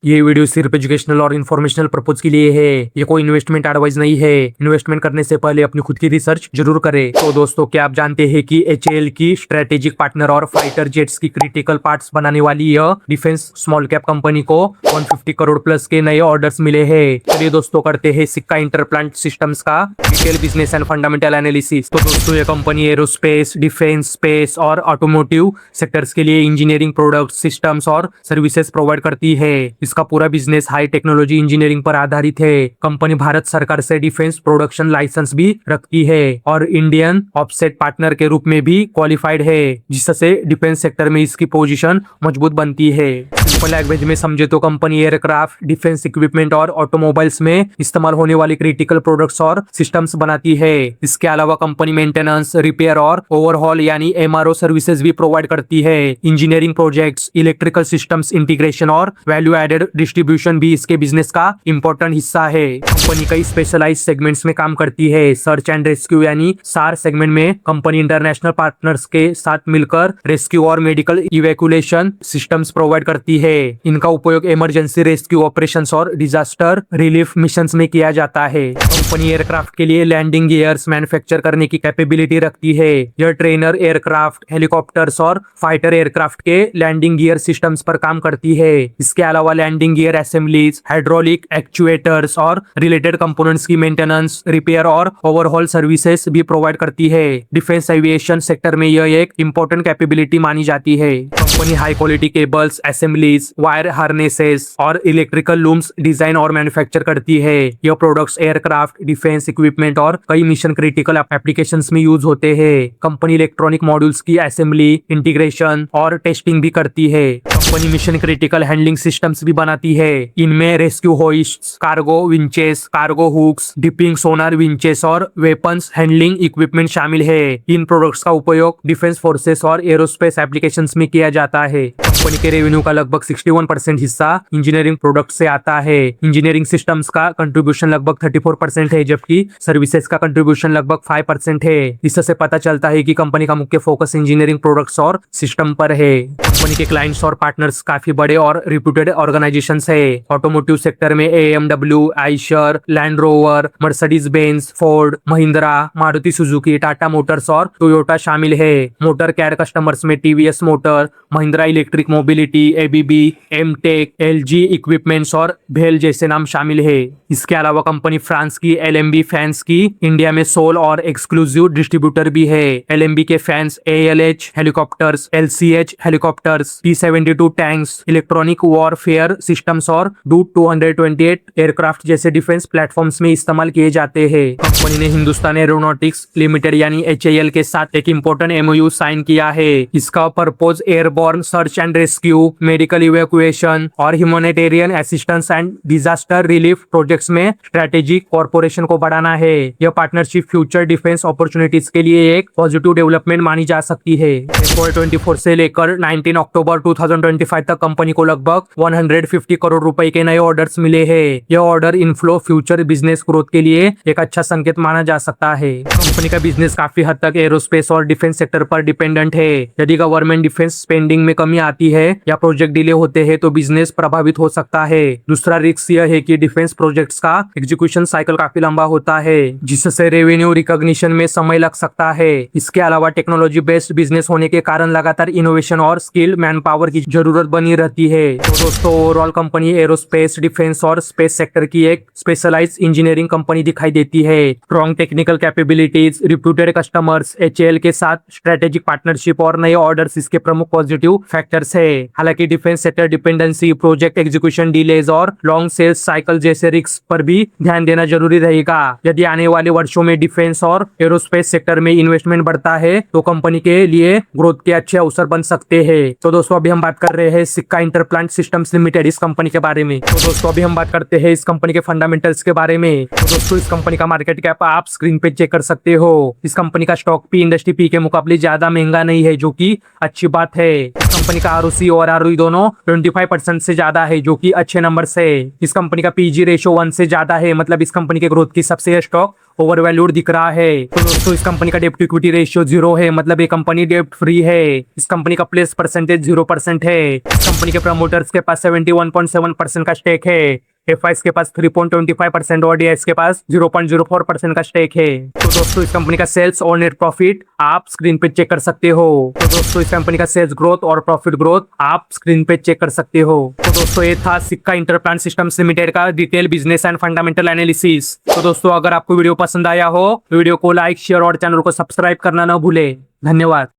ये वीडियो सिर्फ एजुकेशनल और इन्फॉर्मेशनल पर्पज के लिए है। ये कोई इन्वेस्टमेंट एडवाइस नहीं है। इन्वेस्टमेंट करने से पहले अपनी खुद की रिसर्च जरूर करें। तो दोस्तों, क्या आप जानते हैं कि एचएएल की स्ट्रेटेजिक पार्टनर और फाइटर जेट्स की क्रिटिकल पार्ट्स बनाने वाली यह डिफेंस स्मॉल कैप कंपनी को 150 करोड़ प्लस के नए ऑर्डर्स मिले हैं। चलिए दोस्तों, करते हैं सिक्का इंटरप्लांट सिस्टम्स का detail business and fundamental analysis. तो दोस्तों, ये कंपनी एरोस्पेस, डिफेंस, स्पेस और ऑटोमोटिव सेक्टर्स के लिए इंजीनियरिंग प्रोडक्ट, सिस्टम्स और सर्विसेज प्रोवाइड करती है। इसका पूरा बिजनेस हाई टेक्नोलॉजी इंजीनियरिंग पर आधारित है। कंपनी भारत सरकार से डिफेंस प्रोडक्शन लाइसेंस भी रखती है और इंडियन ऑफसेट पार्टनर के रूप में भी क्वालिफाइड है, जिससे डिफेंस सेक्टर में इसकी पोजीशन मजबूत बनती है। सिंपल लैंग्वेज में समझे तो कंपनी एयरक्राफ्ट, डिफेंस इक्विपमेंट और ऑटोमोबाइल्स में इस्तेमाल होने वाली क्रिटिकल प्रोडक्ट्स और सिस्टम्स बनाती है। इसके अलावा कंपनी मेंटेनेंस, रिपेयर और ओवरहॉल यानी एमआरओ सर्विसेज भी प्रोवाइड करती है। Engineering projects, electrical systems integration और वैल्यू एडेड डिस्ट्रीब्यूशन भी इसके बिजनेस का इंपॉर्टेंट हिस्सा है। कंपनी कई स्पेशलाइज सेगमेंट्स में काम करती है। सर्च एंड रेस्क्यू यानी सार सेगमेंट में कंपनी इंटरनेशनल पार्टनर्स के साथ मिलकर रेस्क्यू और मेडिकल इवैक्यूएशन सिस्टम्स प्रोवाइड करती है। इनका उपयोग इमरजेंसी रेस्क्यू ऑपरेशंस और डिजास्टर रिलीफ मिशंस में किया जाता है। कंपनी एयरक्राफ्ट के लिए लैंडिंग गियर्स मैन्युफैक्चर करने की कैपेबिलिटी रखती है। यह ट्रेनर एयरक्राफ्ट, हेलीकॉप्टर्स और फाइटर एयरक्राफ्ट के लैंडिंग गियर सिस्टम्स पर काम करती है। इसके अलावा landing gear assemblies, hydraulic actuators और रिलेटेड कंपोनेंट्स की मेंटेनेंस, रिपेयर और ओवरहॉल सर्विसेज भी प्रोवाइड करती है। डिफेंस एविएशन सेक्टर में यह एक इंपॉर्टेंट कैपेबिलिटी मानी जाती है। Company high quality cables, assemblies, wire harnesses और इलेक्ट्रिकल लूम्स डिजाइन और मैन्युफैक्चर करती है। यह प्रोडक्ट्स एयरक्राफ्ट, डिफेंस इक्विपमेंट और कई मिशन क्रिटिकल एप्लीकेशंस में यूज होते हैं। कंपनी इलेक्ट्रॉनिक मॉड्यूल्स की असेंबली, इंटीग्रेशन और टेस्टिंग भी करती है। Company mission critical handling systems भी बनाती है। इनमें rescue hoists, cargo winches, cargo hooks, dipping sonar winches और वेपन्स हैंडलिंग इक्विपमेंट शामिल है। इन प्रोडक्ट्स का उपयोग डिफेंस फोर्सेस और एरोस्पेस एप्लीकेशंस में किया जाता है। कंपनी के रेवेन्यू का लगभग 61% हिस्सा इंजीनियरिंग प्रोडक्ट से आता है। इंजीनियरिंग सिस्टम्स का कंट्रीब्यूशन लगभग 34% है, जबकि सर्विसेज का कंट्रीब्यूशन लगभग 5% है। इससे पता चलता है कि कंपनी का मुख्य फोकस इंजीनियरिंग प्रोडक्ट्स और सिस्टम पर है। कंपनी के क्लाइंट्स और पार्टनर्स काफी बड़े और रिप्यूटेड ऑर्गेनाइजेशंस है। ऑटोमोटिव सेक्टर में AMW, Eicher, Land Rover, Mercedes Benz, Ford, Mahindra, Maruti Suzuki, Tata motors और टोयोटा शामिल है। मोटर केयर कस्टमर्स में TVS motor, Mahindra electric mobility, ABB, Amtek, LG equipments और भेल जैसे नाम शामिल है। इसके अलावा कंपनी फ्रांस की एलएमबी फैंस की इंडिया में सोल और एक्सक्लूसिव डिस्ट्रीब्यूटर भी है। एलएमबी के fans ALH helicopters, LCH helicopters, P-72 tanks, electronic warfare systems और डू 228 एयरक्राफ्ट जैसे डिफेंस प्लेटफॉर्म्स में इस्तेमाल किए जाते हैं। कंपनी ने हिंदुस्तान एरोनॉटिक्स लिमिटेड यानी एचएएल के साथ एक इंपॉर्टेंट एमओयू साइन किया है। इसका purpose airborne search and rescue, medical evacuation और humanitarian assistance and disaster relief projects में स्ट्रेटेजिक कॉर्पोरेशन को बढ़ाना है। यह पार्टनरशिप फ्यूचर डिफेंस अपॉर्चुनिटीज के लिए एक पॉजिटिव डेवलपमेंट मानी जा सकती है। FY 24 से लेकर 19 अक्टूबर 2025 तक कंपनी को लगभग 150 करोड़ रुपए के नए ऑर्डर्स मिले हैं। यह order inflow future business growth के लिए एक अच्छा संकेत माना जा सकता है। कंपनी का बिजनेस काफी हद तक एरोस्पेस और डिफेंस सेक्टर पर डिपेंडेंट है। यदि गवर्नमेंट डिफेंस स्पेंडिंग में कमी आती है या प्रोजेक्ट डिले होते हैं तो बिजनेस प्रभावित हो सकता है। दूसरा रिस्क यह है कि डिफेंस प्रोजेक्ट्स का एग्जीक्यूशन साइकिल काफी लंबा होता है, जिससे रेवेन्यू रिकॉग्निशन में समय लग सकता है। इसके अलावा टेक्नोलॉजी बेस्ड बिजनेस होने के कारण लगातार इनोवेशन और स्किल्ड मैन पावर की जरूरत बनी रहती है। तो दोस्तों, ओवरऑल कंपनी एरोस्पेस, डिफेंस और स्पेस सेक्टर की एक स्पेशलाइज्ड इंजीनियरिंग कंपनी दिखाई देती है। Strong technical capabilities, reputed customers, HAL के साथ स्ट्रेटेजिक पार्टनरशिप और नए ऑर्डर्स इसके प्रमुख पॉजिटिव फैक्टर्स है। हालांकि defence sector dependency, project execution delays और लॉन्ग सेल्स साइकिल जैसे रिस्क पर भी ध्यान देना जरूरी रहेगा। यदि आने वाले वर्षों में डिफेंस और एरोस्पेस सेक्टर में इन्वेस्टमेंट बढ़ता है तो कंपनी के लिए ग्रोथ के अच्छे अवसर बन सकते हैं। तो दोस्तों, अभी हम बात कर रहे हैं सिक्का इंटरप्लांट सिस्टम्स लिमिटेड इस कंपनी के बारे में। तो दोस्तों, अभी हम बात करते हैं इस कंपनी के फंडामेंटल्स के बारे में। तो दोस्तों, इस कंपनी का मार्केट कैप आप स्क्रीन पे चेक कर सकते हो। इस कंपनी का स्टॉक पी इंडस्ट्री पी के मुकाबले ज्यादा महंगा नहीं है, जो कि अच्छी बात है। इस कंपनी का आरओसी और आरओई दोनों 25% से ज्यादा है, जो कि अच्छे नंबर से। इस कंपनी का पीजी रेशियो 1 से ज्यादा है, मतलब इस कंपनी के ग्रोथ की सबसे स्टॉक ओवर वैल्यूड दिख रहा है। तो दोस्तों इस कंपनी का डेप्ट टू इक्विटी रेशियो 0 है, मतलब ये कंपनी डेप्ट फ्री है। इस कंपनी का प्लेस परसेंटेज 0% है। इस कंपनी के प्रमोटर्स के पास 71.7% का स्टेक है। एफआईएस के पास 3.25% और डीआईएस के पास 0.04% का स्टेक है। तो दोस्तों इस कंपनी का सेल्स और नेट प्रॉफिट आप स्क्रीन पे चेक कर सकते हो। तो दोस्तों इस कंपनी का सेल्स ग्रोथ और प्रॉफिट ग्रोथ आप स्क्रीन पे चेक कर सकते हो। तो दोस्तों ये था सिक्का इंटरप्लांट सिस्टम्स लिमिटेड का detail business and fundamental analysis. तो दोस्तों अगर आपको वीडियो पसंद आया हो, वीडियो को लाइक शेयर और चैनल को सब्सक्राइब करना न भूले। धन्यवाद।